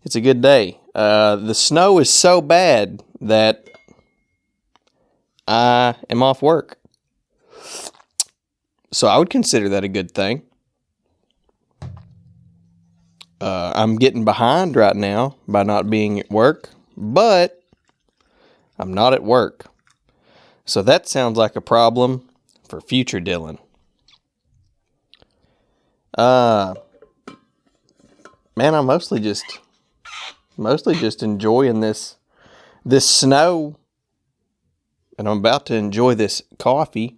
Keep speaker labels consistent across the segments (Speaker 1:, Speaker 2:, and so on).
Speaker 1: It's a good day. The snow is so bad that I am off work. So I would consider that a good thing. I'm getting behind right now by not being at work, but I'm not at work. So that sounds like a problem for future Dillon. Man, I'm mostly just enjoying this snow, and I'm about to enjoy this coffee.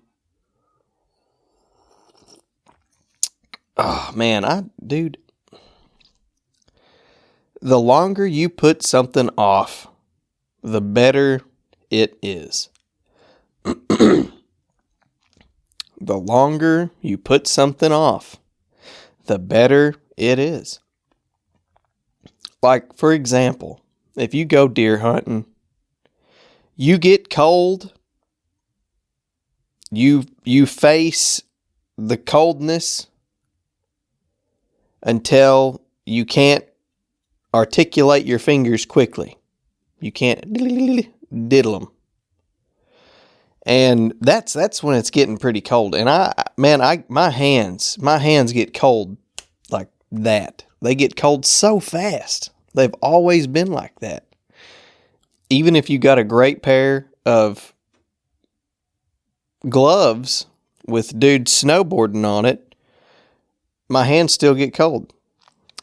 Speaker 1: Oh man, dude, the longer you put something off, the better it is. The longer you put something off, the better it is. Like, for example, if you go deer hunting, you get cold, you face the coldness until you can't articulate your fingers quickly. You can't diddle them. And that's when it's getting pretty cold. And my hands get cold like that. They get cold so fast. They've always been like that. Even if you got a great pair of gloves with dudes snowboarding on it, my hands still get cold.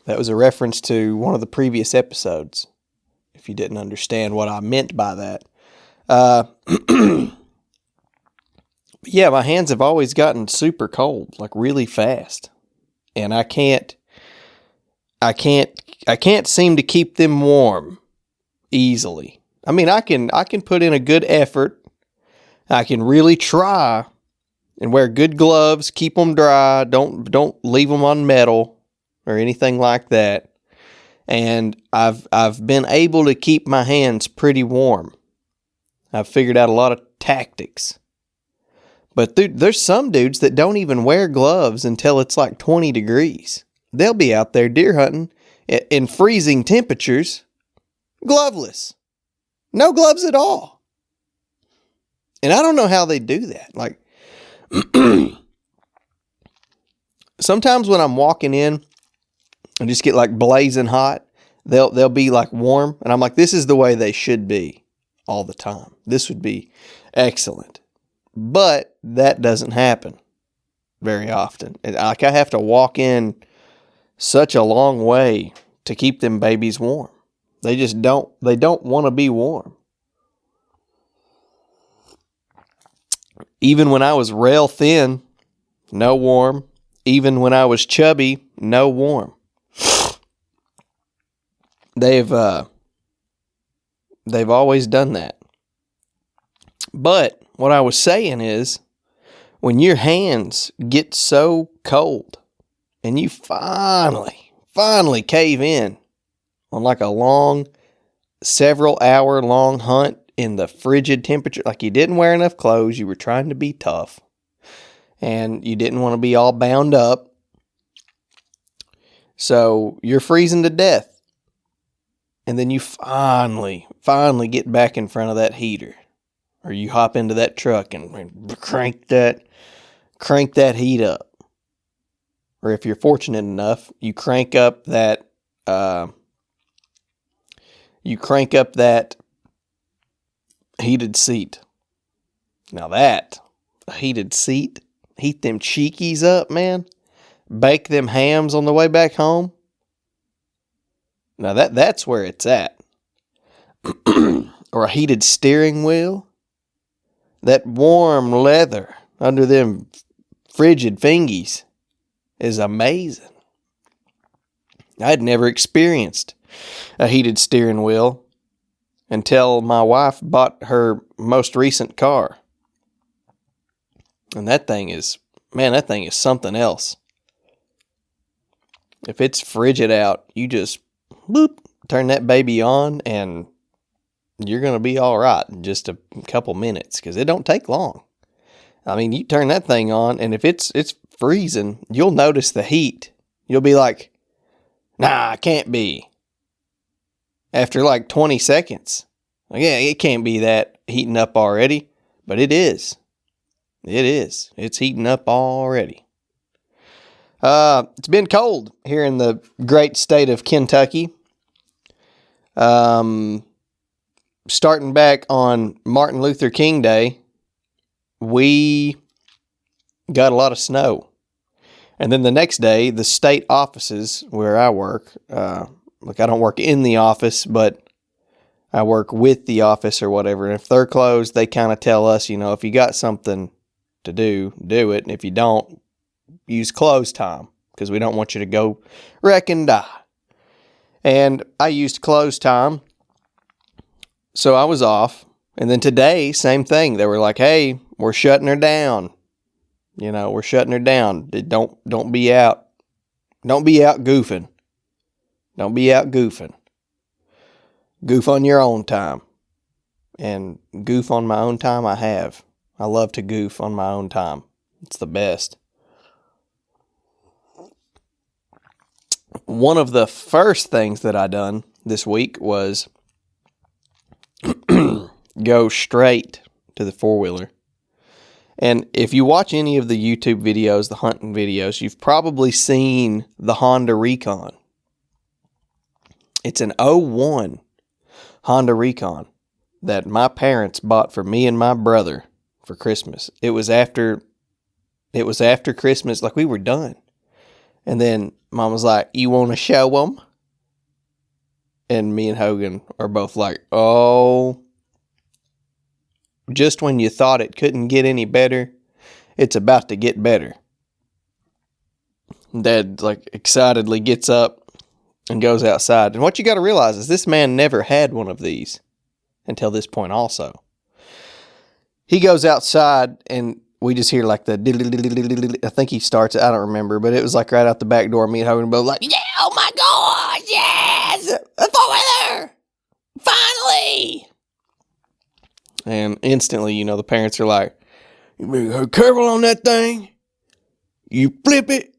Speaker 1: That was a reference to one of the previous episodes, if you didn't understand what I meant by that. Yeah, my hands have always gotten super cold, like really fast. And I can't seem to keep them warm easily. I mean, I can put in a good effort. I can really try and wear good gloves, keep them dry, don't leave them on metal or anything like that. And I've been able to keep my hands pretty warm. I've figured out a lot of tactics. But there's some dudes that don't even wear gloves until it's like 20 degrees. They'll be out there deer hunting in freezing temperatures, gloveless. No gloves at all. And I don't know how they do that. Like, sometimes when I'm walking in and just get like blazing hot, they'll be like warm. And I'm like, this is the way they should be all the time. This would be excellent. But that doesn't happen very often. Like, I have to walk in such a long way to keep them babies warm. They don't want to be warm. Even when I was rail thin, no warm. Even when I was chubby, no warm. They've always done that. But what I was saying is, when your hands get so cold and you finally cave in on like a long, several hour long hunt in the frigid temperature, like you didn't wear enough clothes, you were trying to be tough, and you didn't want to be all bound up, so you're freezing to death, and then you finally get back in front of that heater, or you hop into that truck and crank that heat up. Or if you're fortunate enough, you crank up that heated seat. Now that a heated seat, heat them cheekies up, man. Bake them hams on the way back home. Now that's where it's at. Or a heated steering wheel. That warm leather under them frigid fingies is amazing. I had never experienced a heated steering wheel until my wife bought her most recent car. And that thing is something else. If it's frigid out, you just turn that baby on and you're going to be all right in just a couple minutes, because it don't take long. I mean, you turn that thing on, and if it's freezing, you'll notice the heat. You'll be like, nah, it can't be. after like 20 seconds. Like, yeah, it can't be that heating up already, but it is. It is. It's heating up already. It's been cold here in the great state of Kentucky. Starting back on Martin Luther King Day, we got a lot of snow. And then the next day, the state offices where I work, look, I don't work in the office, but I work with the office or whatever. And if they're closed, they kind of tell us, if you got something to do, do it. And if you don't, use close time because we don't want you to go wreck and die. And I used close time, so I was off. And then today, same thing. They were like, hey, we're shutting her down. We're shutting her down. Don't be out. Don't be out goofing. Don't be out goofing. Goof on your own time. And goof on my own time I have. I love to goof on my own time. It's the best. One of the first things that I done this week was go straight to the four-wheeler. And if you watch any of the YouTube videos, the hunting videos, you've probably seen the Honda Recon. It's an 01 Honda Recon that my parents bought for me and my brother for Christmas. It was after Christmas, like we were done. And then Mom was like, you want to show them? And me and Hogan are both like, oh, just when you thought it couldn't get any better, it's about to get better. Dad excitedly gets up and goes outside. And what you got to realize is this man never had one of these until this point also. He goes outside and we just hear the I think he starts it, I don't remember, but it was right out the back door. Me and Hogan both yeah, oh my gosh, yes, a four-wheeler, finally. And instantly, the parents are like, you better be careful on that thing. You flip it,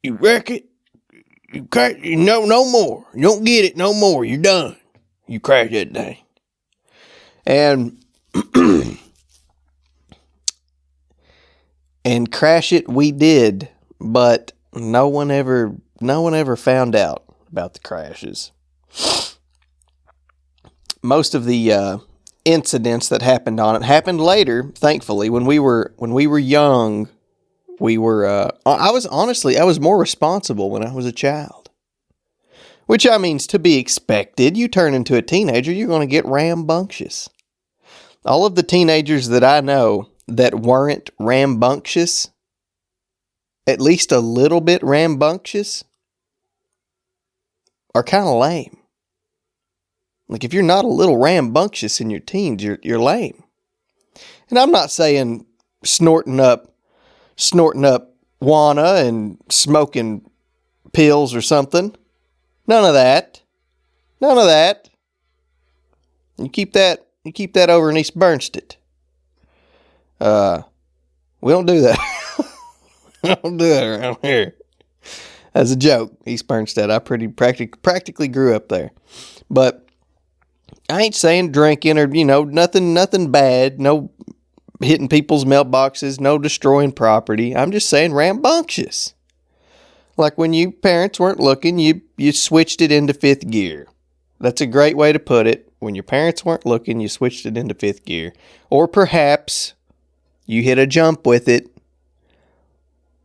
Speaker 1: you wreck it, you crash, no more. You don't get it no more. You're done. You crash that thing. And and crash it we did, but no one ever found out about the crashes. Most of the incidents that happened on it happened later, thankfully. When we were young, I was more responsible when I was a child. Which, is to be expected. You turn into a teenager, you're going to get rambunctious. All of the teenagers that I know that weren't rambunctious, at least a little bit rambunctious, are kind of lame. If you're not a little rambunctious in your teens, you're lame. And I'm not saying snorting up Wana and smoking pills or something. None of that. You keep that over in East Bernstead. We don't do that. We don't do that around here. As a joke, East Bernstead. I practically grew up there. But I ain't saying drinking or, nothing bad. No hitting people's mailboxes. No destroying property. I'm just saying rambunctious. Like when you parents weren't looking, you switched it into fifth gear. That's a great way to put it. When your parents weren't looking, you switched it into fifth gear. Or perhaps you hit a jump with it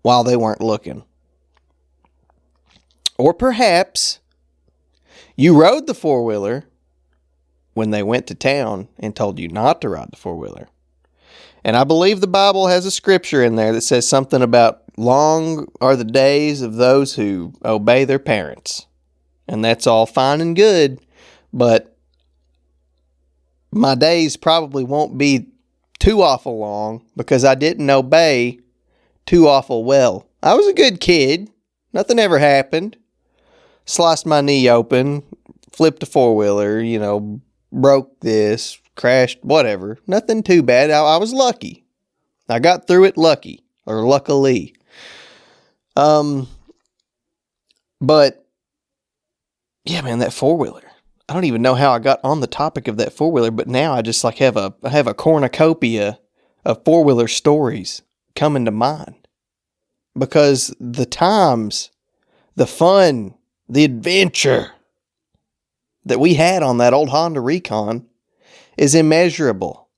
Speaker 1: while they weren't looking. Or perhaps you rode the four-wheeler when they went to town and told you not to ride the four-wheeler. And I believe the Bible has a scripture in there that says something about long are the days of those who obey their parents. And that's all fine and good, but my days probably won't be too awful long because I didn't obey too awful well. I was a good kid. Nothing ever happened. Sliced my knee open, flipped a four-wheeler, broke this, crashed, whatever. Nothing too bad. I was lucky. I got through it lucky, or luckily. But, yeah, man, that four-wheeler. I don't even know how I got on the topic of that four-wheeler, but now I just like have a cornucopia of four-wheeler stories coming to mind. Because the times, the fun, the adventure that we had on that old Honda Recon is immeasurable.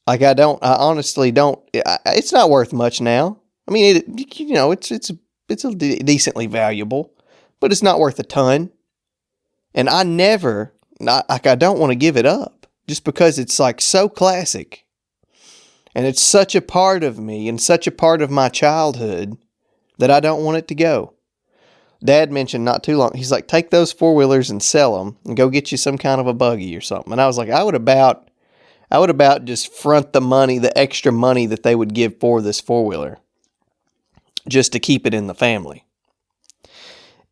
Speaker 1: Like I honestly don't, it's not worth much now. I mean, it's decently valuable, but it's not worth a ton. And I don't want to give it up just because it's like so classic. And it's such a part of me and such a part of my childhood that I don't want it to go. Dad mentioned not too long, he's like, take those four-wheelers and sell them and go get you some kind of a buggy or something. And I was like, I would about just front the money, the extra money that they would give for this four-wheeler just to keep it in the family.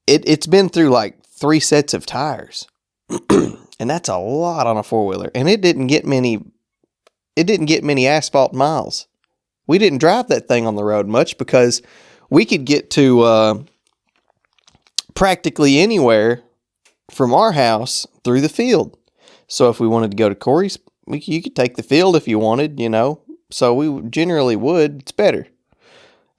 Speaker 1: It's been through like 3 sets of tires. And that's a lot on a four-wheeler. And it didn't get many asphalt miles. We didn't drive that thing on the road much because we could get to practically anywhere from our house through the field. So if we wanted to go to Corey's, you could take the field if you wanted, So we generally would. It's better.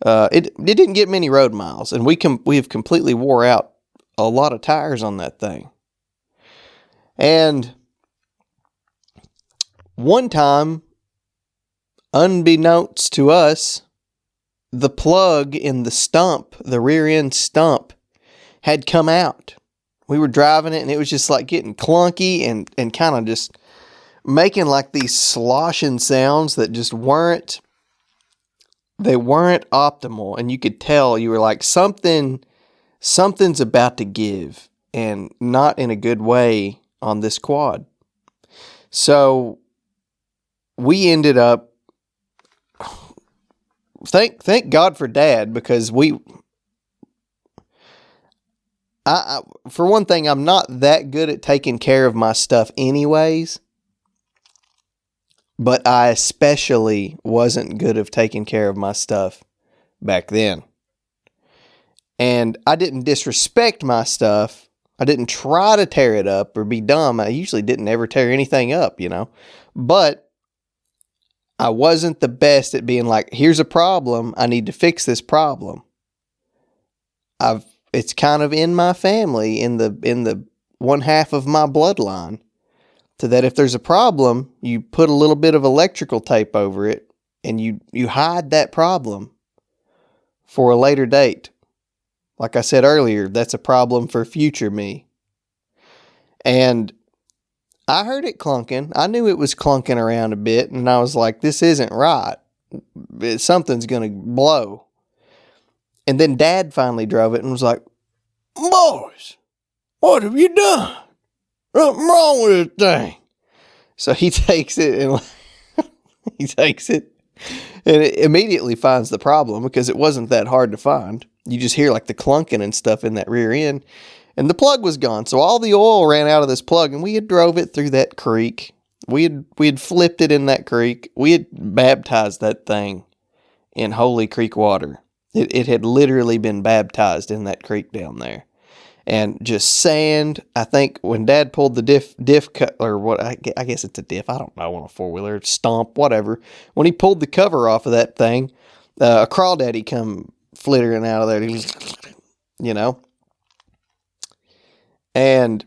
Speaker 1: It didn't get many road miles, and we have completely wore out a lot of tires on that thing. And one time, unbeknownst to us, the plug in the stump, the rear end stump, had come out. We were driving it, and it was just like getting clunky and kind of just making like these sloshing sounds that just weren't optimal. And you could tell, you were like, something's about to give, and not in a good way on this quad. So we ended up, thank God for Dad, because for one thing, I'm not that good at taking care of my stuff anyways, but I especially wasn't good at taking care of my stuff back then. And I didn't disrespect my stuff. I didn't try to tear it up or be dumb. I usually didn't ever tear anything up, But I wasn't the best at being like, here's a problem, I need to fix this problem. It's kind of in my family, in the one half of my bloodline, to that if there's a problem, you put a little bit of electrical tape over it and you hide that problem for a later date. Like I said earlier, that's a problem for future me. And I heard it clunking. I knew it was clunking around a bit, and I was like, this isn't right. Something's going to blow. And then Dad finally drove it and was like, boys, what have you done? Something wrong with this thing. So he takes it and it immediately finds the problem, because it wasn't that hard to find. You just hear like the clunking and stuff in that rear end, and the plug was gone. So all the oil ran out of this plug, and we had drove it through that creek. We had flipped it in that creek. We had baptized that thing in Holy Creek water. It had literally been baptized in that creek down there. And just sand. I think when Dad pulled the diff cut, or what, I guess it's a diff, I don't know, on a four-wheeler, stomp, whatever. When he pulled the cover off of that thing, a crawdaddy come flittering out of there, And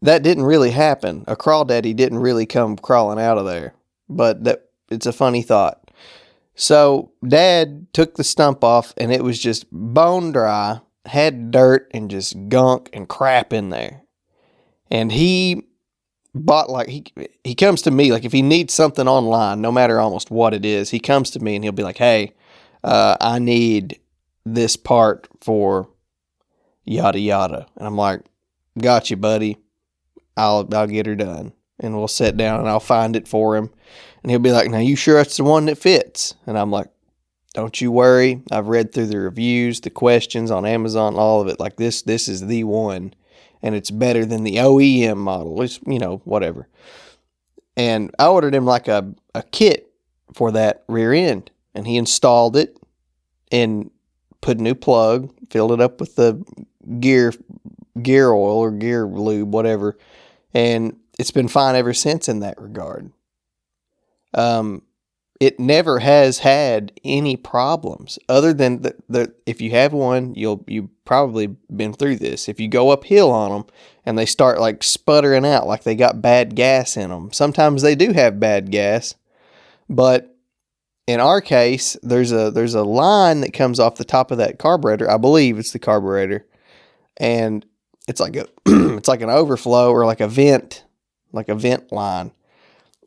Speaker 1: that didn't really happen. A crawdaddy didn't really come crawling out of there. But it's a funny thought. So Dad took the stump off, and it was just bone dry, had dirt and just gunk and crap in there. And he bought, like, he comes to me, like, if he needs something online, no matter almost what it is, he comes to me and he'll be like, hey, I need this part for yada yada. And I'm like, got you, buddy. I'll get her done. And we'll sit down and I'll find it for him. And he'll be like, now you sure it's the one that fits? And I'm like, don't you worry. I've read through the reviews, the questions on Amazon, all of it. Like, this is the one. And it's better than the OEM model. It's, whatever. And I ordered him like a kit for that rear end. And he installed it and put a new plug, filled it up with the gear oil or gear lube, whatever. And it's been fine ever since in that regard. It never has had any problems other than the if you have one, you've probably been through this. If you go uphill on them and they start like sputtering out like they got bad gas in them. Sometimes they do have bad gas, but in our case, there's a line that comes off the top of that carburetor. I believe it's the carburetor, and it's like it's like an overflow or like a vent line.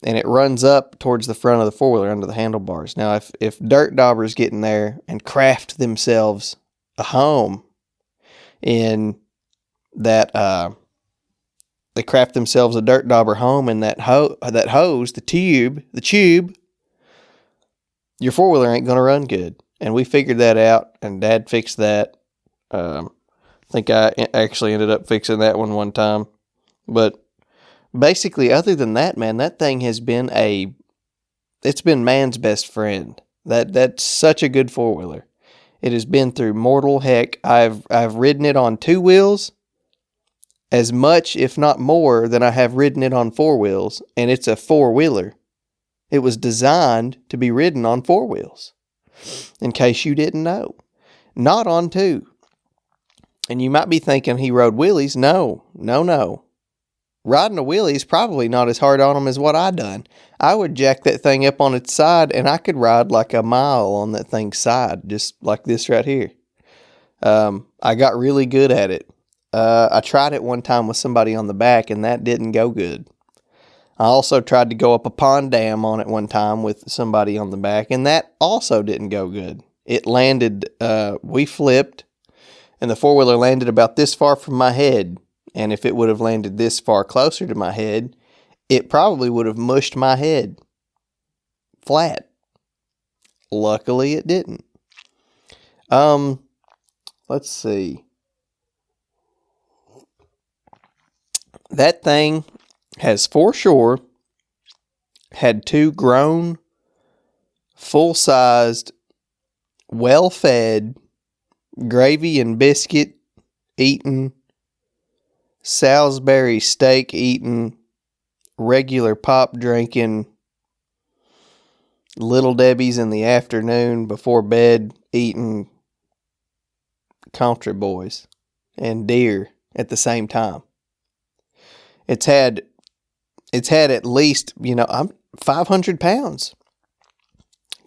Speaker 1: And it runs up towards the front of the four-wheeler under the handlebars. Now, if dirt daubers get in there and craft themselves a home in that, they craft themselves a dirt dauber home in that hose, the tube, your four-wheeler ain't going to run good. And we figured that out, and Dad fixed that. I think I actually ended up fixing that one time. But basically, other than that, man, that thing has been it's been man's best friend. That's such a good four-wheeler. It has been through mortal heck. I've ridden it on two wheels as much, if not more, than I have ridden it on four wheels, and it's a four-wheeler. It was designed to be ridden on four wheels, in case you didn't know. Not on two. And you might be thinking he rode wheelies. No. Riding a wheelie is probably not as hard on them as what I done. I would jack that thing up on its side, and I could ride like a mile on that thing's side, just like this right here. I got really good at it. I tried it one time with somebody on the back, and that didn't go good. I also tried to go up a pond dam on it one time with somebody on the back, and that also didn't go good. It landed, we flipped, and the four-wheeler landed about this far from my head. And if it would have landed this far closer to my head, it probably would have mushed my head flat. Luckily, it didn't. Let's see. That thing has for sure had two grown, full-sized, well-fed, gravy and biscuit eating, Salisbury steak eating, regular pop drinking, Little Debbie's in the afternoon before bed eating country boys and deer at the same time. It's had at least, I'm 500 pounds.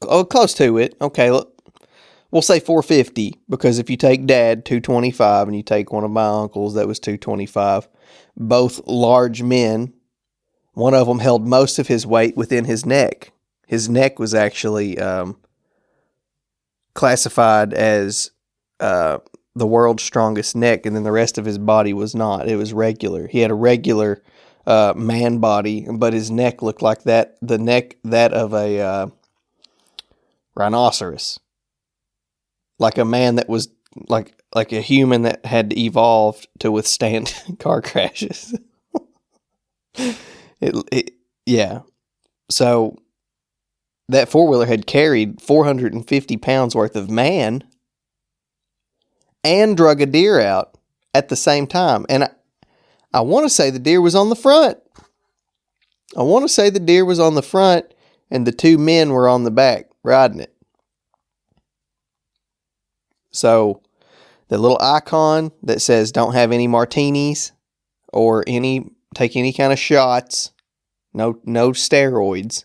Speaker 1: Oh, close to it. Okay, look. We'll say 450, because if you take Dad, 225, and you take one of my uncles, that was 225. Both large men. One of them held most of his weight within his neck. His neck was actually classified as the world's strongest neck, and then the rest of his body was not. It was regular. He had a regular man body, but his neck looked like that of a rhinoceros. Like a man that was like a human that had evolved to withstand car crashes. Yeah. So that four-wheeler had carried 450 pounds worth of man and drug a deer out at the same time. And I want to say the deer was on the front. And the two men were on the back riding it. So the little icon that says don't have any martinis or take any kind of shots, no steroids.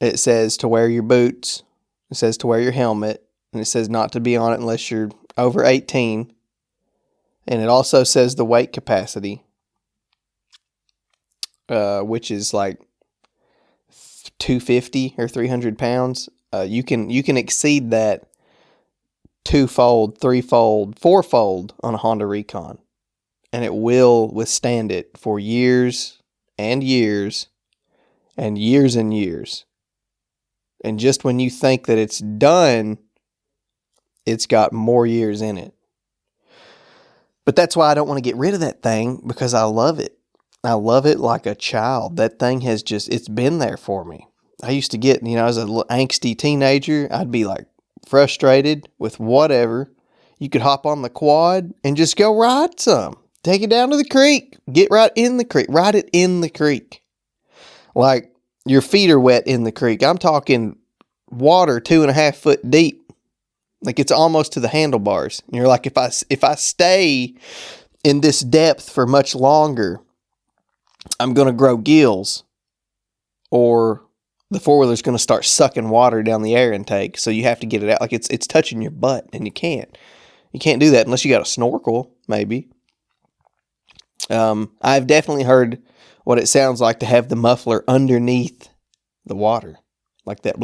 Speaker 1: It says to wear your boots. It says to wear your helmet. And it says not to be on it unless you're over 18. And it also says the weight capacity, which is like 250 or 300 pounds. You can exceed that twofold, threefold, fourfold on a Honda Recon, and it will withstand it for years and years and years and years. And just when you think that it's done, it's got more years in it. But that's why I don't want to get rid of that thing, because I love it. I love it like a child. That thing it's been there for me. I used to get, as a little angsty teenager, I'd be like frustrated with whatever. You could hop on the quad and just go ride some. Take it down to the creek. Get right in the creek. Ride it in the creek. Like your feet are wet in the creek. I'm talking water 2.5 foot deep. Like it's almost to the handlebars. And you're like, if I stay in this depth for much longer, I'm going to grow gills, or the four-wheeler's going to start sucking water down the air intake. So you have to get it out. Like it's touching your butt, and you can't do that unless you got a snorkel, maybe. I've definitely heard what it sounds like to have the muffler underneath the water, like that,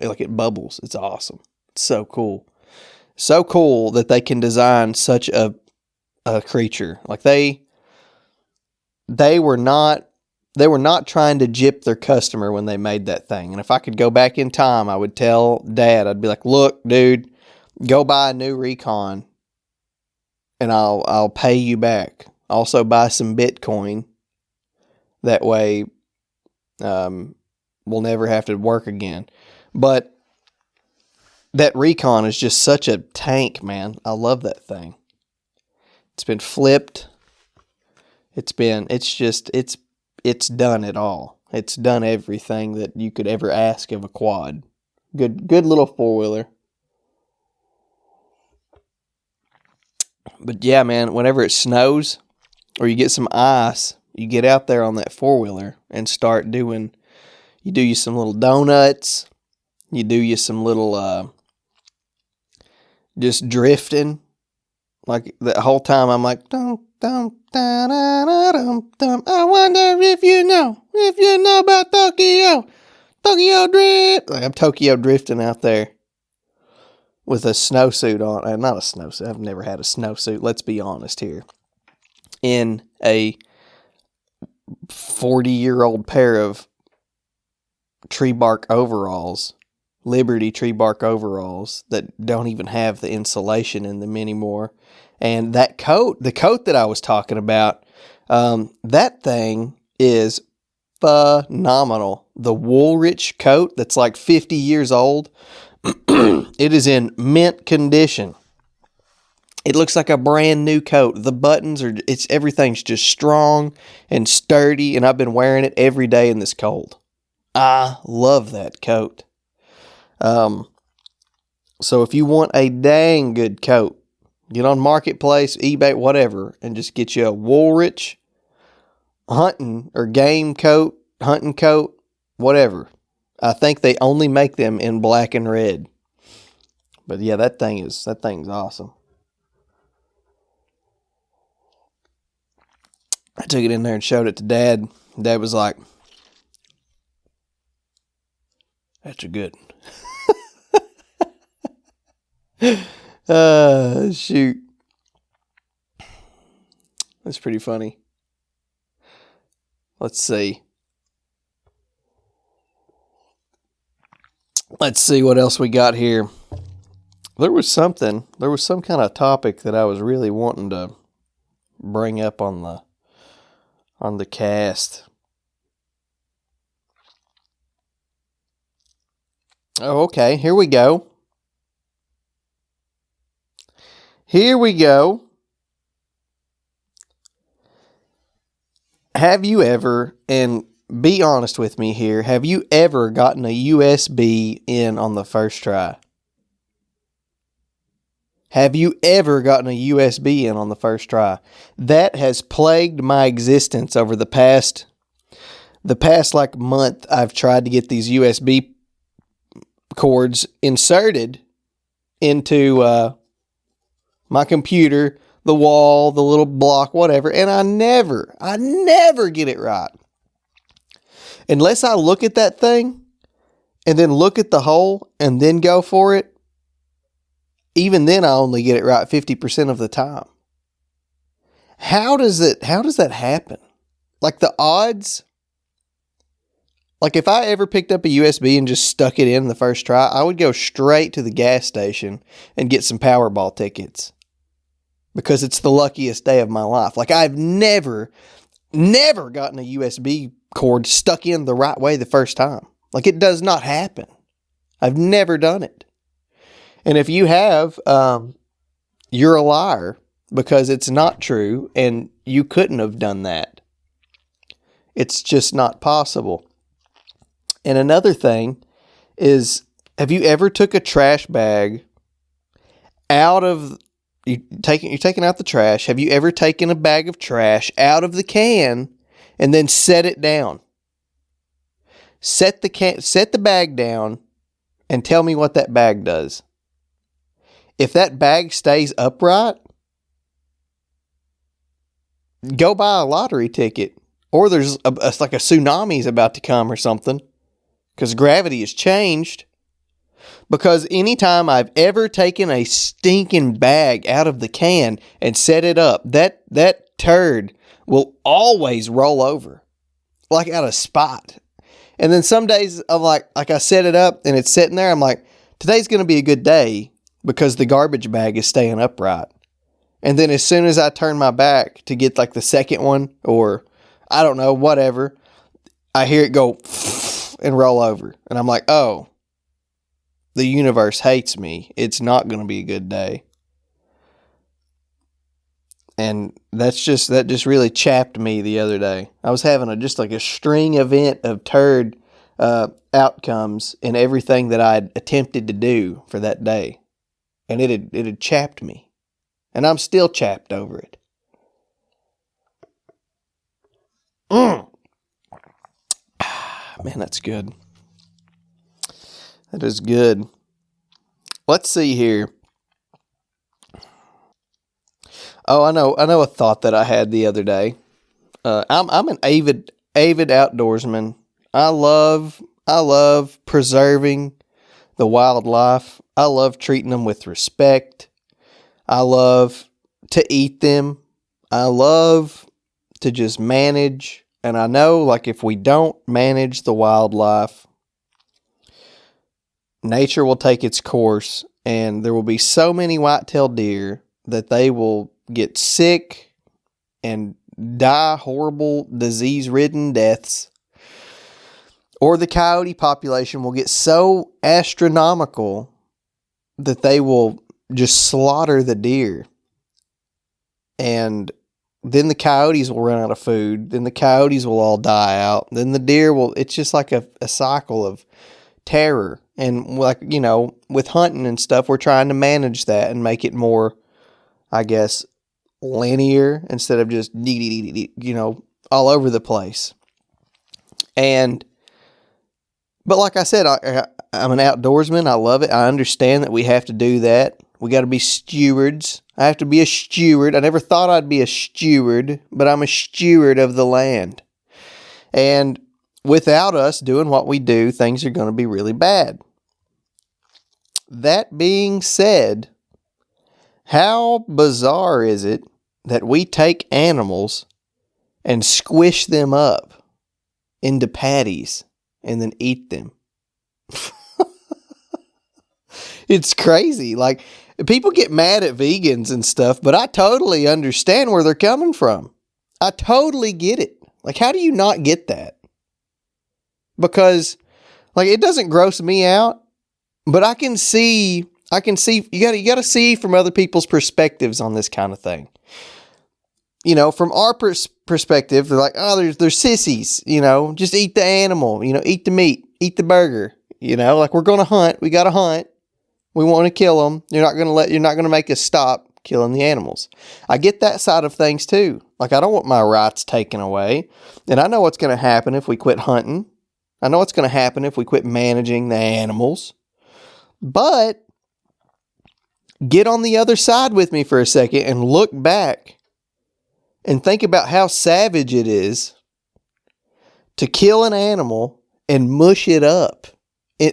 Speaker 1: like it bubbles. It's awesome. It's so cool. So cool that they can design such a creature. Like they were not trying to gyp their customer when they made that thing. And if I could go back in time, I would tell Dad, I'd be like, look, dude, go buy a new Recon and I'll pay you back. Also buy some Bitcoin. That way, we'll never have to work again. But that Recon is just such a tank, man. I love that thing. It's been flipped. It's done it all. It's done everything that you could ever ask of a quad. Good little four-wheeler. But yeah, man, whenever it snows or you get some ice, you get out there on that four-wheeler and start doing, you do you some little donuts, you do you some little, just drifting. Like the whole time I'm like, dum, dum, da, da, da, dum, dum. I wonder if you know about Tokyo drift. Like I'm Tokyo drifting out there with a snowsuit on. Not a snowsuit. I've never had a snowsuit. Let's be honest here. In a 40-year-old pair of tree bark overalls, Liberty tree bark overalls that don't even have the insulation in them anymore. And that coat, the coat that I was talking about, that thing is phenomenal. The Woolrich coat that's like 50 years old, it is in mint condition. It looks like a brand new coat. The buttons everything's just strong and sturdy, and I've been wearing it every day in this cold. I love that coat. So if you want a dang good coat, get on Marketplace, eBay, whatever, and just get you a Woolrich hunting or game coat, hunting coat, whatever. I think they only make them in black and red. But yeah, that thing's awesome. I took it in there and showed it to Dad. Dad was like, "That's a good one." Shoot. That's pretty funny. Let's see. Let's see what else we got here. There was some kind of topic that I was really wanting to bring up on the cast. Oh, okay. Here we go. Have you ever, and be honest with me here, have you ever gotten a USB in on the first try? Have you ever gotten a USB in on the first try? That has plagued my existence over the past like month. I've tried to get these USB cords inserted into my computer, the wall, the little block, whatever, and I never get it right. Unless I look at that thing and then look at the hole and then go for it, even then I only get it right 50% of the time. How does that happen? Like the odds, like if I ever picked up a USB and just stuck it in the first try, I would go straight to the gas station and get some Powerball tickets because it's the luckiest day of my life. Like I've never gotten a USB cord stuck in the right way the first time. Like it does not happen. I've never done it. And if you have, you're a liar because it's not true and you couldn't have done that. It's just not possible. And another thing is, have you ever took a trash bag out of, you're taking out the trash. Have you ever taken a bag of trash out of the can and then set it down? Set the bag down and tell me what that bag does. If that bag stays upright, go buy a lottery ticket. Or there's like a tsunami's about to come or something. Because gravity has changed. Because anytime I've ever taken a stinking bag out of the can and set it up, that turd will always roll over. Like out of spot. And then some days I'm like I set it up and it's sitting there. I'm like, today's going to be a good day because the garbage bag is staying upright. And then as soon as I turn my back to get like the second one or I don't know, whatever, I hear it go and roll over. And I'm like, oh, the universe hates me. It's not going to be a good day. And that just really chapped me the other day. I was having just like a string event of turd outcomes in everything that I'd attempted to do for that day. And it had chapped me. And I'm still chapped over it. Man, that's good. That is good. Let's see here. Oh, I know a thought that I had the other day. I'm an avid outdoorsman. I love preserving the wildlife. I love treating them with respect. I love to eat them. I love to just manage. And I know, like, if we don't manage the wildlife, nature will take its course, and there will be so many white-tailed deer that they will get sick and die horrible, disease-ridden deaths. Or the coyote population will get so astronomical that they will just slaughter the deer. And then the coyotes will run out of food. Then the coyotes will all die out. Then the deer will, it's just like a cycle of terror. And like, you know, with hunting and stuff, we're trying to manage that and make it more, I guess, linear instead of just, you know, all over the place. But like I said, I'm an outdoorsman. I love it. I understand that we have to do that. We got to be stewards. I have to be a steward. I never thought I'd be a steward, but I'm a steward of the land. And without us doing what we do, things are going to be really bad. That being said, how bizarre is it that we take animals and squish them up into patties and then eat them? It's crazy. Like, people get mad at vegans and stuff, but I totally understand where they're coming from. I totally get it. Like, how do you not get that? Because, like, it doesn't gross me out, but I can see, you got to see from other people's perspectives on this kind of thing. You know, from our perspective, they're like, oh, they're sissies, you know, just eat the animal, you know, eat the meat, eat the burger, you know, like, we're going to hunt. We got to hunt. We want to kill them. You're not going to make us stop killing the animals. I get that side of things too. Like, I don't want my rights taken away. And I know what's going to happen if we quit hunting. I know what's going to happen if we quit managing the animals. But get on the other side with me for a second and look back and think about how savage it is to kill an animal and mush it up.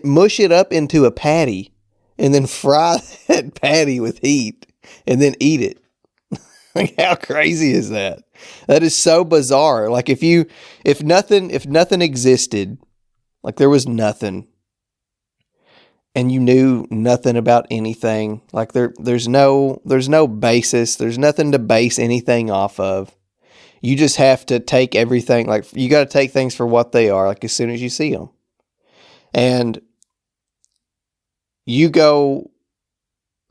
Speaker 1: Mush it up into a patty and then fry that patty with heat and then eat it. Like, how crazy is that? That is so bizarre. Like, if nothing existed, like there was nothing, and you knew nothing about anything, like there's no basis, there's nothing to base anything off of. You just have to take everything, like, you got to take things for what they are, like, as soon as you see them. And you go,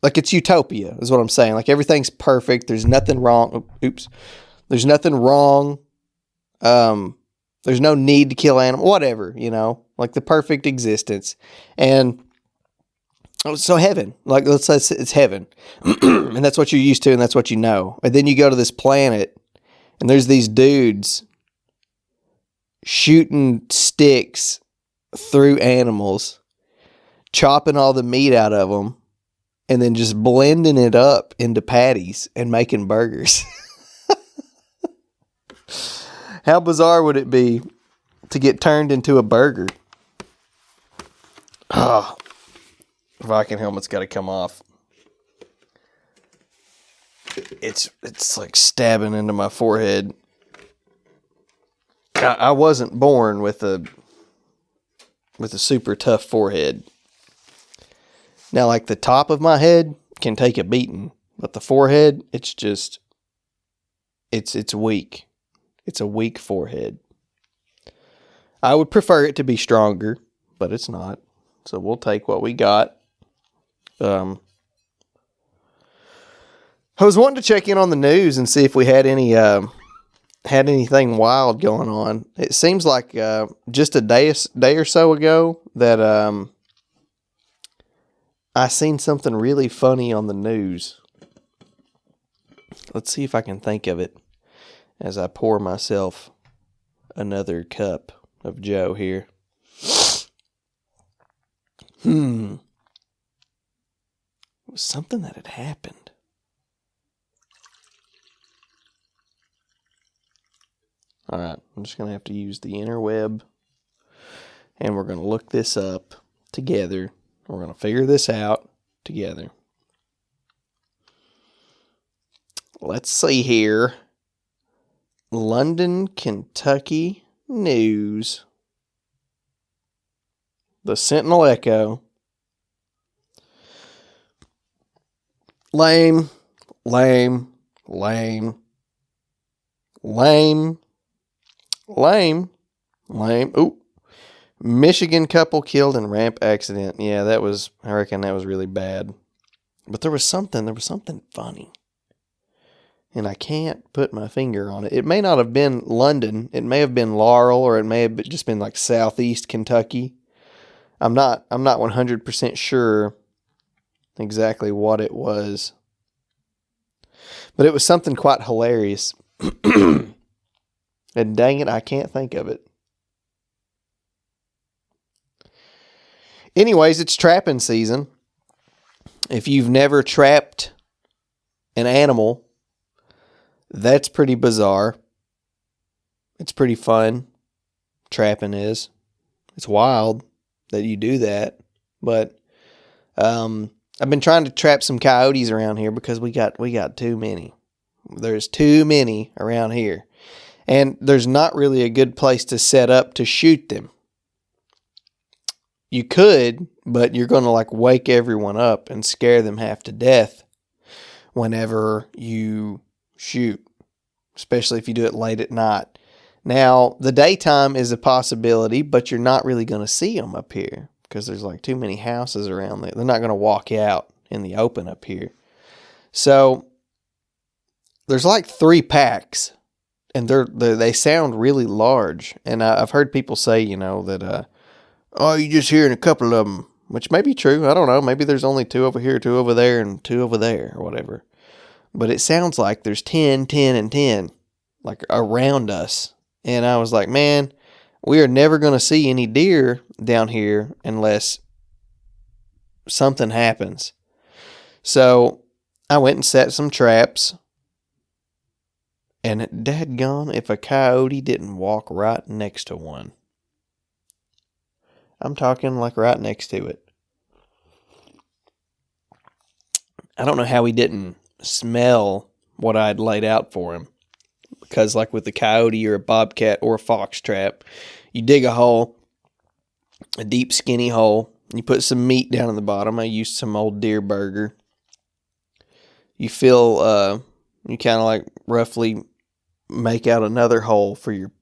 Speaker 1: Like it's utopia is what I'm saying. Like everything's perfect. There's nothing wrong. Oops. There's nothing wrong. There's no need to kill animals, whatever, like the perfect existence. And so heaven, like let's say it's heaven and that's what you're used to and that's what you know. And then you go to this planet and there's these dudes shooting sticks through animals, chopping all the meat out of them, and then just blending it up into patties and making burgers. How bizarre would it be to get turned into a burger? Oh, Viking helmet's got to come off. It's like stabbing into my forehead. I wasn't born with a super tough forehead. Now, like the top of my head can take a beating, but the forehead, it's weak. It's a weak forehead. I would prefer it to be stronger, but it's not. So we'll take what we got. I was wanting to check in on the news and see if we had anything wild going on. It seems like just a day or so ago that I seen something really funny on the news. Let's see if I can think of it as I pour myself another cup of Joe here. It was something that had happened. All right, I'm just going to have to use the interweb, and we're going to look this up together. We're going to figure this out together. Let's see here. London, Kentucky news. The Sentinel Echo. Lame. Ooh. Michigan couple killed in ramp accident. Yeah, I reckon that was really bad. But there was something funny. And I can't put my finger on it. It may not have been London. It may have been Laurel, or it may have just been like southeast Kentucky. I'm not 100% sure exactly what it was. But it was something quite hilarious. And dang it, I can't think of it. Anyways, it's trapping season. If you've never trapped an animal, that's pretty bizarre. It's pretty fun. Trapping is. It's wild that you do that. But I've been trying to trap some coyotes around here because we got too many. There's too many around here. And there's not really a good place to set up to shoot them. You could, but you're going to like wake everyone up and scare them half to death whenever you shoot, especially if you do it late at night. Now, the daytime is a possibility, but you're not really going to see them up here because there's like too many houses around there. They're not going to walk out in the open up here. So there's like 3 packs, and they sound really large. And I've heard people say, that you just hearing a couple of them, which may be true. I don't know. Maybe there's only 2 over here, 2 over there, and 2 over there, or whatever. But it sounds like there's 10, 10, and 10, like around us. And I was like, man, we are never going to see any deer down here unless something happens. So I went and set some traps. And dadgone, if a coyote didn't walk right next to one. I'm talking like right next to it. I don't know how he didn't smell what I'd laid out for him. Because like with a coyote or a bobcat or a fox trap, you dig a hole, a deep skinny hole, you put some meat down in the bottom. I used some old deer burger. You fill, you kind of like roughly make out another hole for your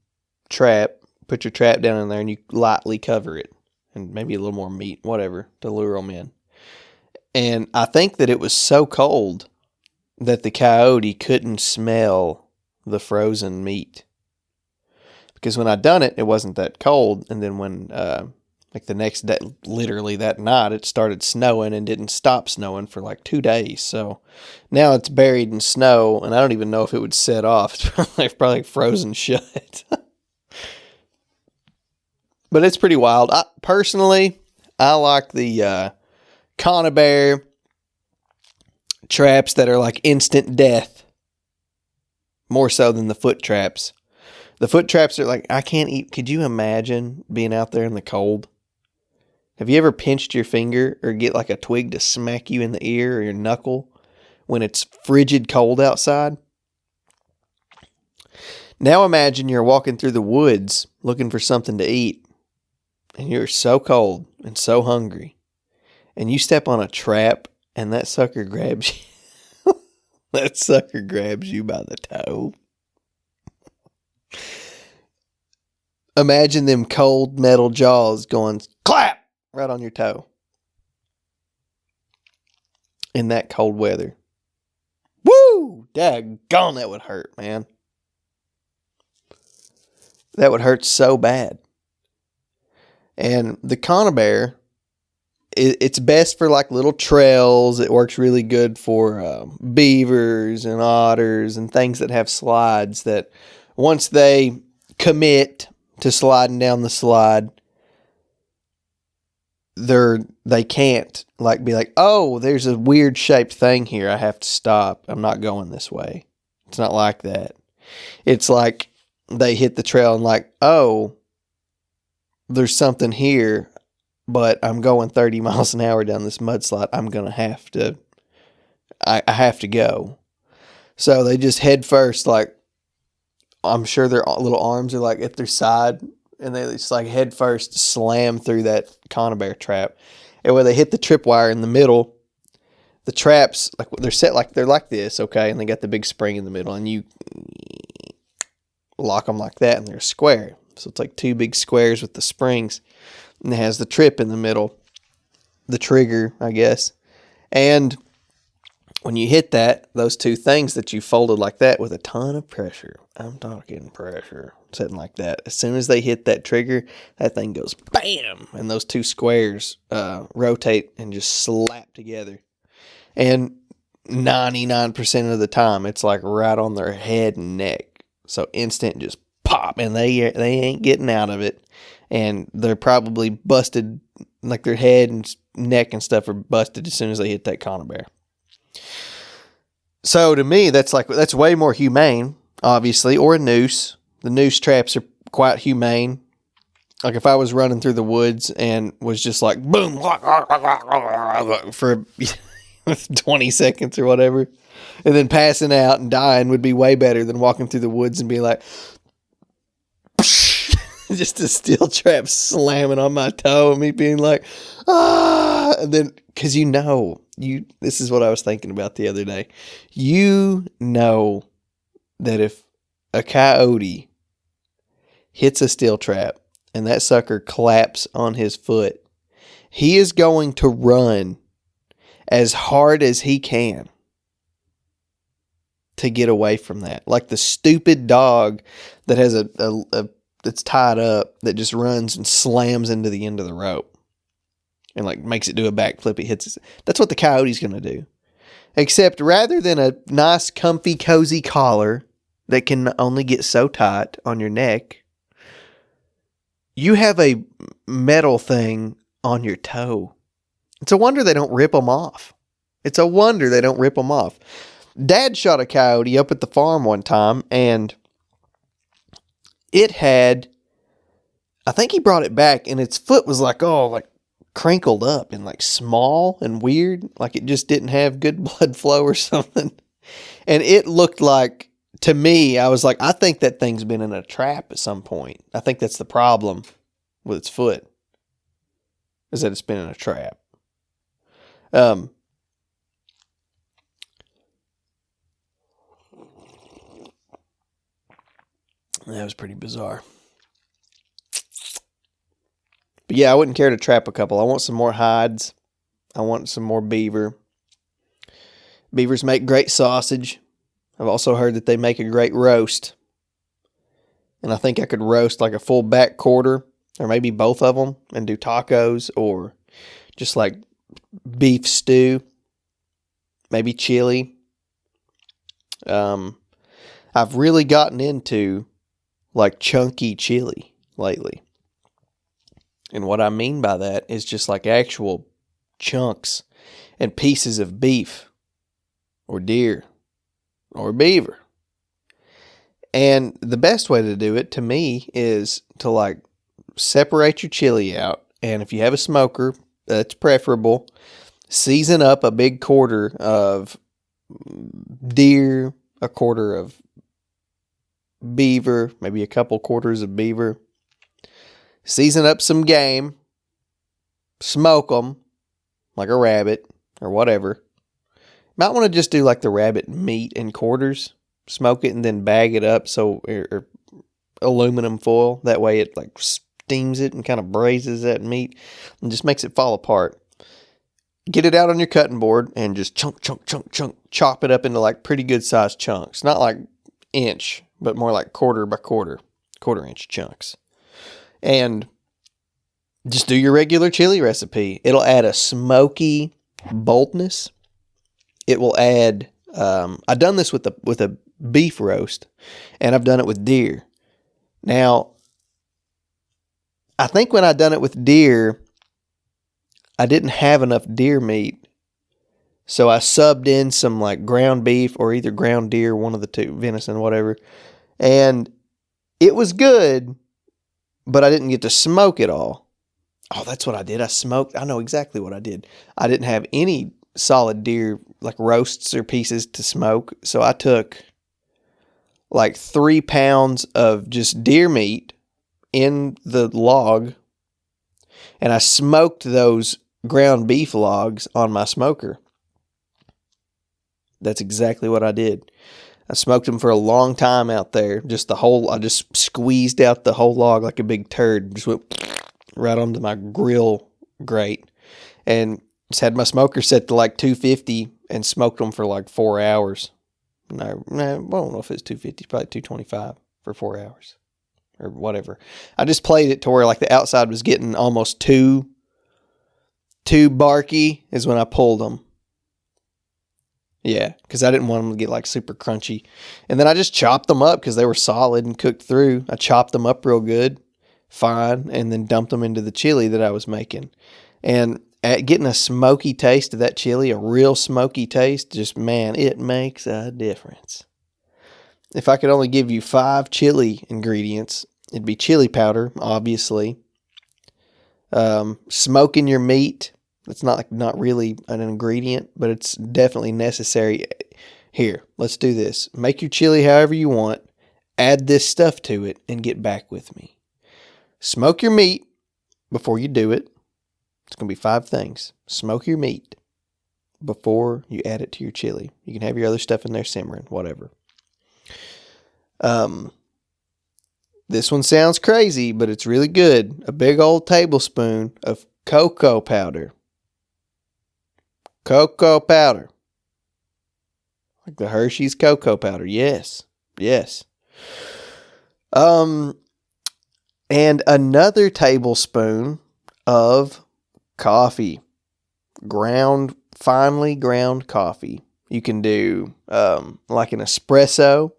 Speaker 1: trap, put your trap down in there, and you lightly cover it. And maybe a little more meat, whatever, to lure them in. And I think that it was so cold that the coyote couldn't smell the frozen meat. Because when I done it, it wasn't that cold. And then when, like the next day, literally that night, it started snowing and didn't stop snowing for like 2 days. So now it's buried in snow, and I don't even know if it would set off. It's probably frozen shut. But it's pretty wild. Personally, I like the conibear traps that are like instant death more so than the foot traps. The foot traps are like, I can't eat. Could you imagine being out there in the cold? Have you ever pinched your finger or get like a twig to smack you in the ear or your knuckle when it's frigid cold outside? Now imagine you're walking through the woods looking for something to eat, and you're so cold and so hungry, and you step on a trap and that sucker grabs you. That sucker grabs you by the toe. Imagine them cold metal jaws going clap right on your toe in that cold weather. Woo! Daggone, that would hurt, man. That would hurt so bad. And the conibear, it's best for like little trails. It works really good for beavers and otters and things that have slides that once they commit to sliding down the slide, they can't like be like, oh, there's a weird shaped thing here, I have to stop, I'm not going this way. It's not like that. It's like they hit the trail and like, oh, there's something here, but I'm going 30 miles an hour down this mudslide. I'm gonna have to I have to go. So they just head first, like, I'm sure their little arms are like at their side, and they just like head first slam through that conibear trap. And when they hit the tripwire in the middle, the traps, like they're set like they're like this, okay, and they got the big spring in the middle, and you lock them like that, and they're square. So it's like two big squares with the springs, and it has the trip in the middle, the trigger, I guess. And when you hit that, those two things that you folded like that with a ton of pressure, I'm talking pressure, something like that. As soon as they hit that trigger, that thing goes bam, and those two squares rotate and just slap together. And 99% of the time, it's like right on their head and neck. So instant just pop, and they ain't getting out of it. And they're probably busted, like their head and neck and stuff are busted as soon as they hit that conibear. So to me, that's way more humane, obviously, or a noose. The noose traps are quite humane. Like if I was running through the woods and was just like boom for 20 seconds or whatever, and then passing out and dying would be way better than walking through the woods and being like just a steel trap slamming on my toe and me being like, ah, and then because this is what I was thinking about the other day. You know that if a coyote hits a steel trap and that sucker claps on his foot, he is going to run as hard as he can to get away from that. Like the stupid dog that has a that's tied up that just runs and slams into the end of the rope and like makes it do a backflip. He hits it. That's what the coyote's going to do. Except rather than a nice, comfy, cozy collar that can only get so tight on your neck, you have a metal thing on your toe. It's a wonder they don't rip them off. Dad shot a coyote up at the farm one time, and it had, I think he brought it back, and its foot was like crinkled up and like small and weird. Like it just didn't have good blood flow or something. And it looked like, to me, I was like, I think that thing's been in a trap at some point. I think that's the problem with its foot, is that it's been in a trap. That was pretty bizarre. But yeah, I wouldn't care to trap a couple. I want some more hides. I want some more beaver. Beavers make great sausage. I've also heard that they make a great roast. And I think I could roast like a full back quarter, or maybe both of them, and do tacos, or just like beef stew, maybe chili. I've really gotten into like chunky chili lately. And what I mean by that is just like actual chunks and pieces of beef or deer or beaver. And the best way to do it to me is to like separate your chili out. And if you have a smoker, that's preferable. Season up a big quarter of deer, a quarter of beaver, maybe a couple quarters of beaver. Season up some game. Smoke them like a rabbit or whatever. Might want to just do like the rabbit meat in quarters. Smoke it and then bag it up or aluminum foil. That way it like steams it and kind of braises that meat and just makes it fall apart. Get it out on your cutting board and just chunk, chop it up into like pretty good sized chunks. Not like inch, but more like quarter by quarter inch chunks. And just do your regular chili recipe. It'll add a smoky boldness. It will add, I've done this with a beef roast, and I've done it with deer. Now, I think when I done it with deer, I didn't have enough deer meat, so I subbed in some like ground beef or either ground deer, one of the two, venison, whatever, and it was good, but I didn't get to smoke it all. Oh, that's what I did. I know exactly what I did. I didn't have any solid deer, like roasts or pieces to smoke, so I took like 3 pounds of just deer meat in the log, and I smoked those ground beef logs on my smoker. That's exactly what I did. I smoked them for a long time out there. I just squeezed out the whole log like a big turd. Just went right onto my grill grate. And just had my smoker set to like 250 and smoked them for like 4 hours. No, I don't know if it's 250, probably 225 for 4 hours or whatever. I just played it to where like the outside was getting almost too barky is when I pulled them. Yeah, because I didn't want them to get like super crunchy. And then I just chopped them up because they were solid and cooked through. I chopped them up real good, fine, and then dumped them into the chili that I was making. And getting a smoky taste of that chili, a real smoky taste, just, man, it makes a difference. If I could only give you 5 chili ingredients, it'd be chili powder, obviously. Smoking your meat. It's not really an ingredient, but it's definitely necessary. Here, let's do this. Make your chili however you want. Add this stuff to it and get back with me. Smoke your meat before you do it. It's going to be 5 things. Smoke your meat before you add it to your chili. You can have your other stuff in there simmering, whatever. This one sounds crazy, but it's really good. A big old tablespoon of cocoa powder. Cocoa powder. Like the Hershey's cocoa powder. Yes. And another tablespoon of coffee. Finely ground coffee. You can do like an espresso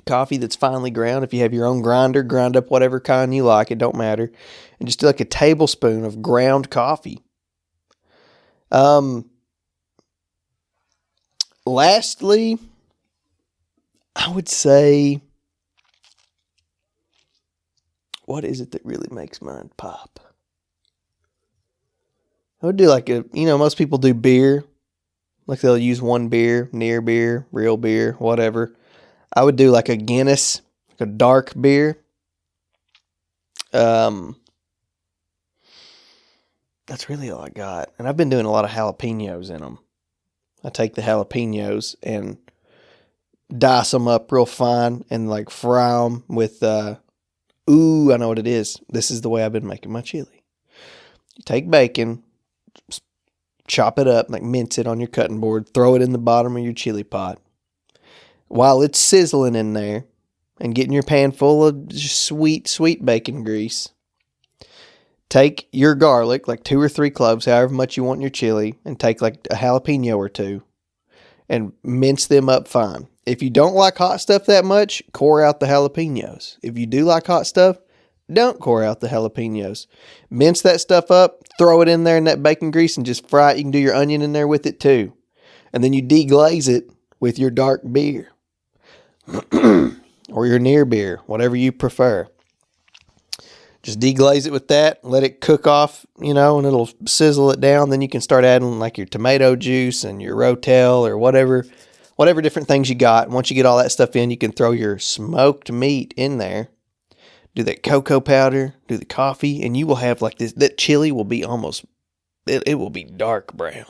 Speaker 1: coffee that's finely ground. If you have your own grinder, grind up whatever kind you like. It don't matter. And just do like a tablespoon of ground coffee. Lastly, I would say, what is it that really makes mine pop? I would do like most people do beer. Like they'll use one beer, near beer, real beer, whatever. I would do like a Guinness, like a dark beer. That's really all I got. And I've been doing a lot of jalapenos in them. I take the jalapenos and dice them up real fine and like fry them with, I know what it is. This is the way I've been making my chili. You take bacon, chop it up, like mince it on your cutting board, throw it in the bottom of your chili pot. While it's sizzling in there and getting your pan full of just sweet bacon grease, take your garlic, like 2 or 3 cloves, however much you want in your chili, and take like a jalapeno or 2 and mince them up fine. If you don't like hot stuff that much, core out the jalapenos. If you do like hot stuff, don't core out the jalapenos. Mince that stuff up, throw it in there in that bacon grease, and just fry it. You can do your onion in there with it too. And then you deglaze it with your dark beer. Or your near beer, whatever you prefer. Just deglaze it with that, let it cook off, and it'll sizzle it down. Then you can start adding like your tomato juice and your Rotel or whatever different things you got. Once you get all that stuff in, you can throw your smoked meat in there. Do that cocoa powder, do the coffee, and you will have like this. That chili will be it will be dark brown.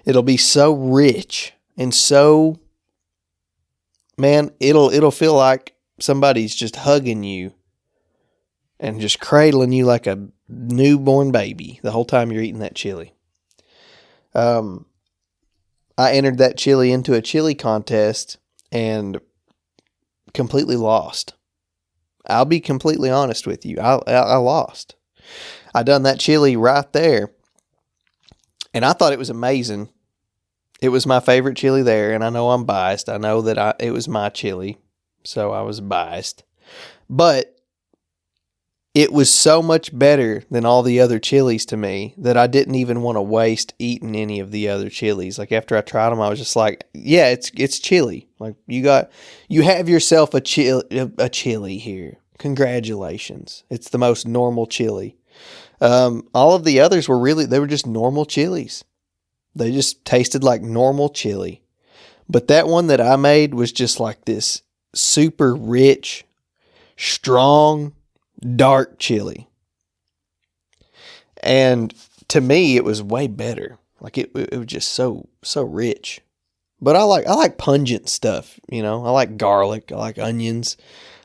Speaker 1: It'll be so rich and so, man, it'll feel like somebody's just hugging you and just cradling you like a newborn baby the whole time you're eating that chili. I entered that chili into a chili contest and completely lost. I'll be completely honest with you. I lost. I done that chili right there, and I thought it was amazing. It was my favorite chili there, and I know I'm biased. I know that it was my chili, so I was biased. But it was so much better than all the other chilies to me that I didn't even want to waste eating any of the other chilies. Like after I tried them, I was just like, yeah, it's chili. Like you have yourself a chili here. Congratulations. It's the most normal chili. All of the others they were just normal chilies. They just tasted like normal chili. But that one that I made was just like this super rich, strong, dark chili. And to me, it was way better. Like it was just so rich. But I like pungent stuff, I like garlic, I like onions,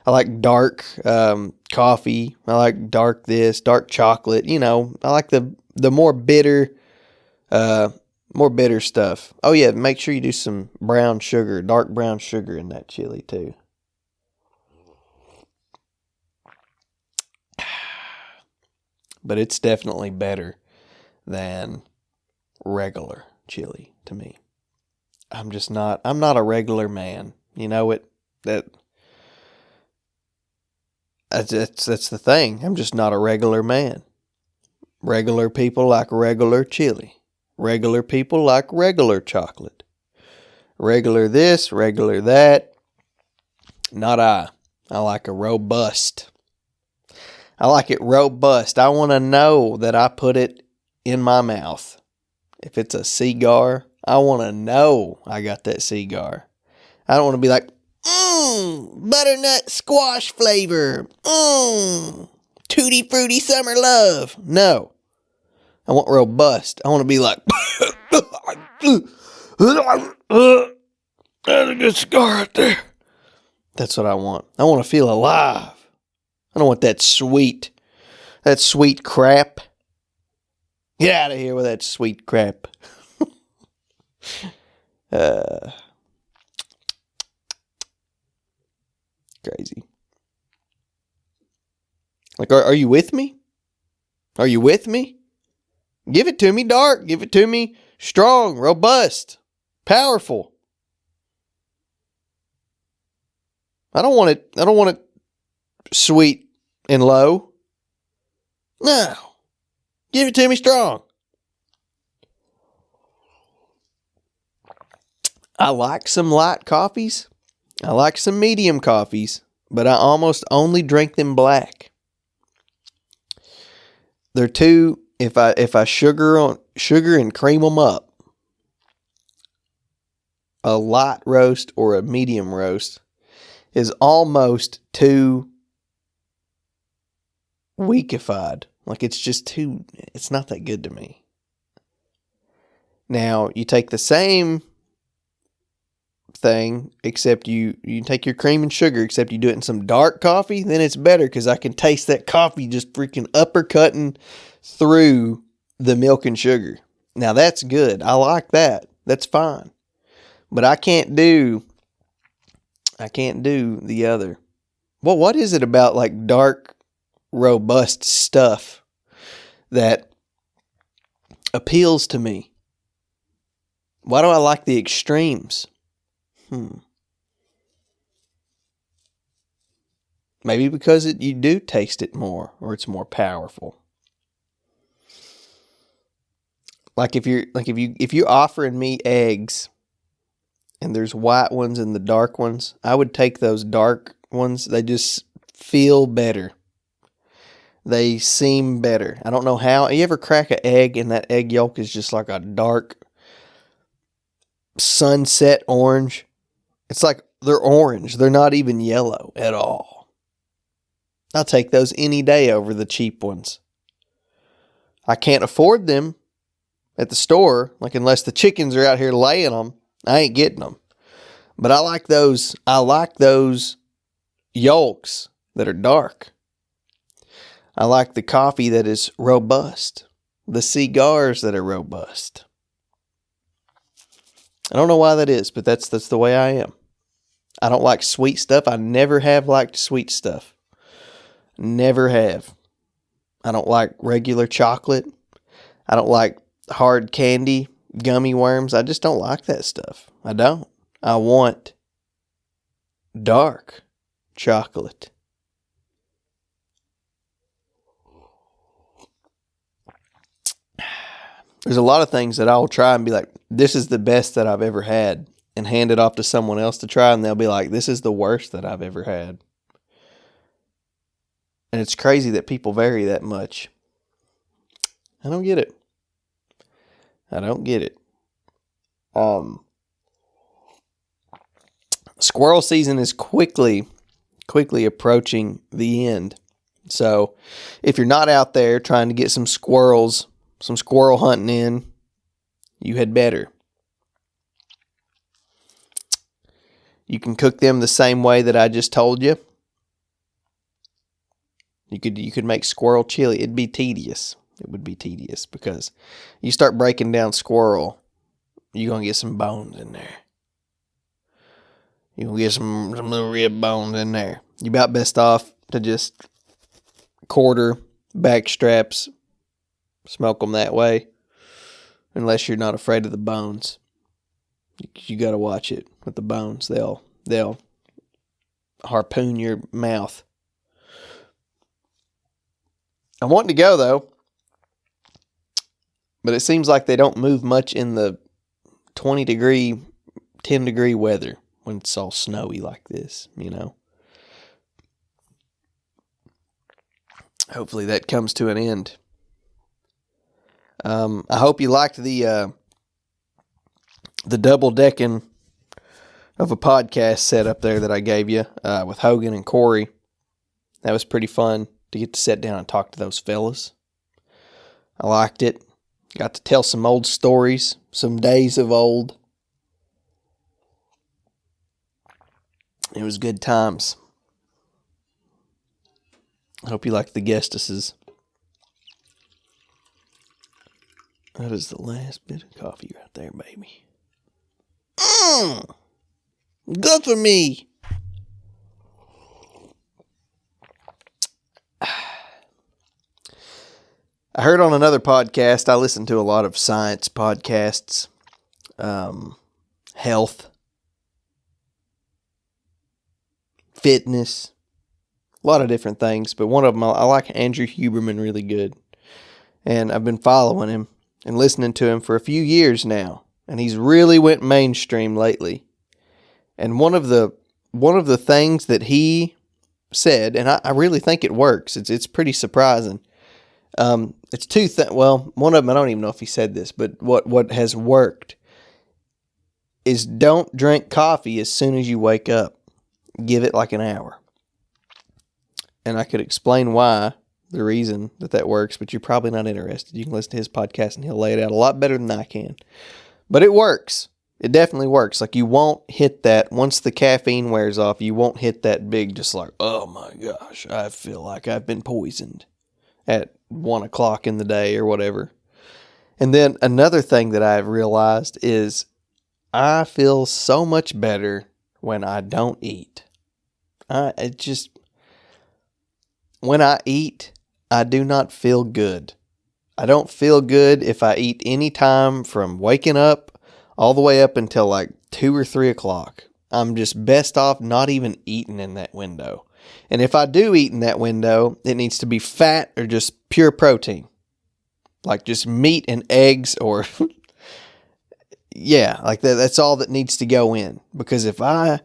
Speaker 1: I like dark coffee, I like dark chocolate, I like the more bitter stuff. Oh yeah, make sure you do some dark brown sugar in that chili too. But it's definitely better than regular chili to me. I'm not a regular man. That's the thing. I'm just not a regular man. Regular people like regular chili. Regular people like regular chocolate. Regular this, regular that. Not I. I like a robust. I like it robust. I want to know that I put it in my mouth. If it's a cigar, I want to know I got that cigar. I don't want to be like, butternut squash flavor. Tutti frutti summer love. No. I want robust. I want to be like, that's a good cigar right there. That's what I want. I want to feel alive. I don't want that sweet crap. Get out of here with that sweet crap. Crazy. Like, are you with me? Are you with me? Give it to me dark. Give it to me strong, robust, powerful. I don't want it sweet and low. No. Give it to me strong. I like some light coffees. I like some medium coffees, but I almost only drink them black. They're too, if I sugar and cream them up, a light roast or a medium roast is almost too weakified. Like it's not that good to me. Now, you take the same thing, except you take your cream and sugar, except you do it in some dark coffee, then it's better because I can taste that coffee just freaking uppercutting through the milk and sugar. Now that's good. I like that. That's fine. But I can't do the other. Well, what is it about like dark, robust stuff that appeals to me? Why do I like the extremes? Maybe because you do taste it more, or it's more powerful. Like if you're offering me eggs and there's white ones and the dark ones, I would take those dark ones. They just feel better. They seem better. I don't know how. You ever crack an egg and that egg yolk is just like a dark sunset orange? It's like they're orange. They're not even yellow at all. I'll take those any day over the cheap ones. I can't afford them at the store, like unless the chickens are out here laying them. I ain't getting them. But I like those yolks that are dark. I like the coffee that is robust. The cigars that are robust. I don't know why that is, but that's the way I am. I don't like sweet stuff. I never have liked sweet stuff. Never have. I don't like regular chocolate. I don't like hard candy, gummy worms. I just don't like that stuff. I don't. I want dark chocolate. There's a lot of things that I'll try and be like, this is the best that I've ever had, and hand it off to someone else to try, and they'll be like, this is the worst that I've ever had. And it's crazy that people vary that much. I don't get it. Squirrel season is quickly approaching the end. So if you're not out there trying to get some squirrel hunting in, you had better. You can cook them the same way that I just told you. You could make squirrel chili. It'd be tedious. It would be tedious because you start breaking down squirrel, you're going to get some bones in there. You're going to get some little rib bones in there. You're about best off to just quarter back straps, smoke them that way, unless you're not afraid of the bones. You got to watch it with the bones. They'll harpoon your mouth. I'm wanting to go, though. But it seems like they don't move much in the 10 degree weather when it's all snowy like this, you know. Hopefully that comes to an end. I hope you liked the double decking of a podcast setup there that I gave you with Hogan and Corey. That was pretty fun to get to sit down and talk to those fellas. I liked it. Got to tell some old stories, some days of old. It was good times. I hope you liked the guestesses. That is the last bit of coffee right there, baby. Good for me. I heard on another podcast, I listen to a lot of science podcasts, health, fitness, a lot of different things. But one of them, I like Andrew Huberman really good. And I've been following him and listening to him for a few years now. And he's really went mainstream lately. And one of the things that he said, and I really think it works, it's pretty surprising. It's two things. Well, one of them, I don't even know if he said this, but what has worked is don't drink coffee as soon as you wake up. Give it like an hour. And I could explain why, the reason that works, but you're probably not interested. You can listen to his podcast and he'll lay it out a lot better than I can. But it works. It definitely works. Like you won't hit that, once the caffeine wears off, you won't hit that big, just like, oh my gosh, I feel like I've been poisoned at 1 o'clock in the day or whatever. And then another thing that I've realized is I feel so much better when I don't eat. When I eat, I do not feel good. I don't feel good if I eat any time from waking up all the way up until like 2 or 3 o'clock. I'm just best off not even eating in that window. And if I do eat in that window, it needs to be fat or just pure protein. Like just meat and eggs or yeah, like that's all that needs to go in. Because if I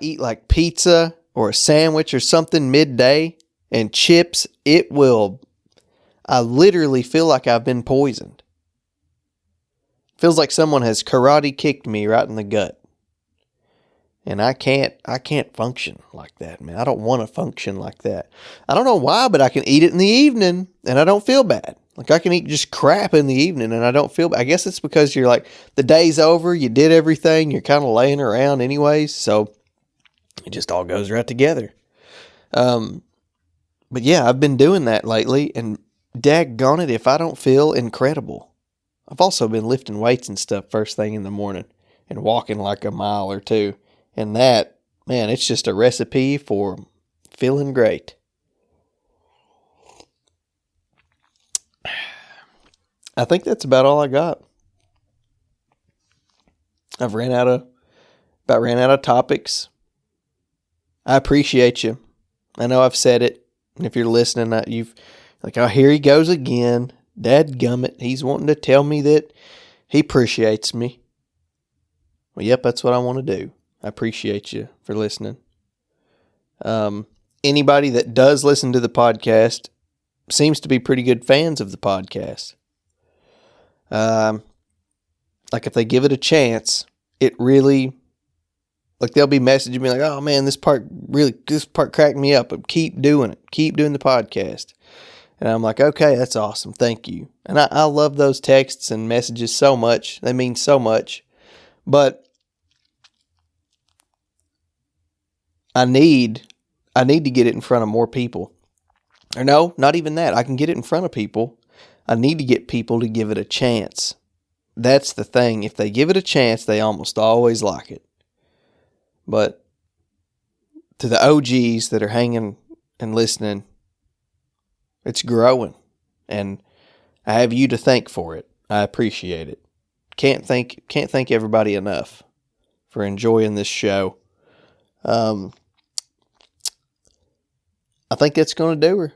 Speaker 1: eat like pizza or a sandwich or something midday and chips, I literally feel like I've been poisoned. Feels like someone has karate kicked me right in the gut. And I can't function like that, man. I don't want to function like that. I don't know why, but I can eat it in the evening and I don't feel bad. Like I can eat just crap in the evening and I don't feel bad. I guess it's because you're like, the day's over, you did everything, you're kind of laying around anyways, so it just all goes right together. But yeah, I've been doing that lately, and daggone it if I don't feel incredible. I've also been lifting weights and stuff first thing in the morning and walking like a mile or two. And that, man, it's just a recipe for feeling great. I think that's about all I got. I've ran out of topics. I appreciate you. I know I've said it. And if you're listening, oh, here he goes again. Dadgummit. He's wanting to tell me that he appreciates me. Well, yep, that's what I want to do. I appreciate you for listening. Anybody that does listen to the podcast seems to be pretty good fans of the podcast. Like if they give it a chance, it really, like they'll be messaging me like, oh man, this part cracked me up, but keep doing it. Keep doing the podcast. And I'm like, okay, that's awesome. Thank you. And I love those texts and messages so much. They mean so much. But I need to get it in front of more people. Or no, not even that. I can get it in front of people. I need to get people to give it a chance. That's the thing. If they give it a chance, they almost always like it. But to the OGs that are hanging and listening, it's growing. And I have you to thank for it. I appreciate it. Can't thank everybody enough for enjoying this show. I think that's going to do her.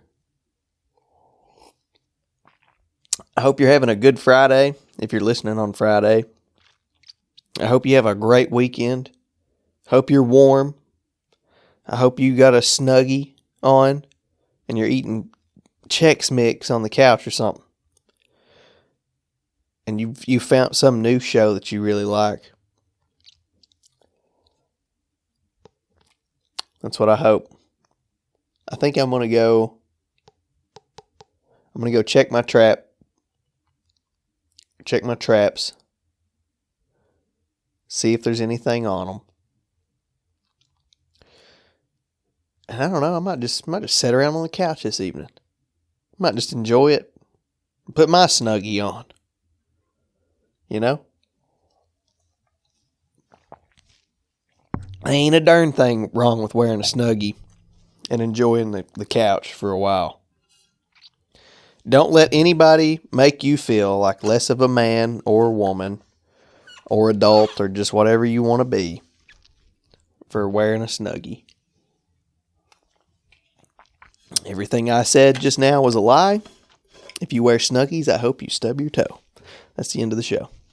Speaker 1: I hope you're having a good Friday if you're listening on Friday. I hope you have a great weekend. Hope you're warm. I hope you got a Snuggie on and you're eating Chex Mix on the couch or something. And you found some new show that you really like. That's what I hope. I think I'm going to go check my trap. Check my traps. See if there's anything on them. And I don't know, I might just sit around on the couch this evening. I might just enjoy it. Put my Snuggie on. You know? Ain't a darn thing wrong with wearing a Snuggie and enjoying the couch for a while. Don't let anybody make you feel like less of a man or woman or adult or just whatever you want to be for wearing a Snuggie. Everything I said just now was a lie. If you wear Snuggies, I hope you stub your toe. That's the end of the show.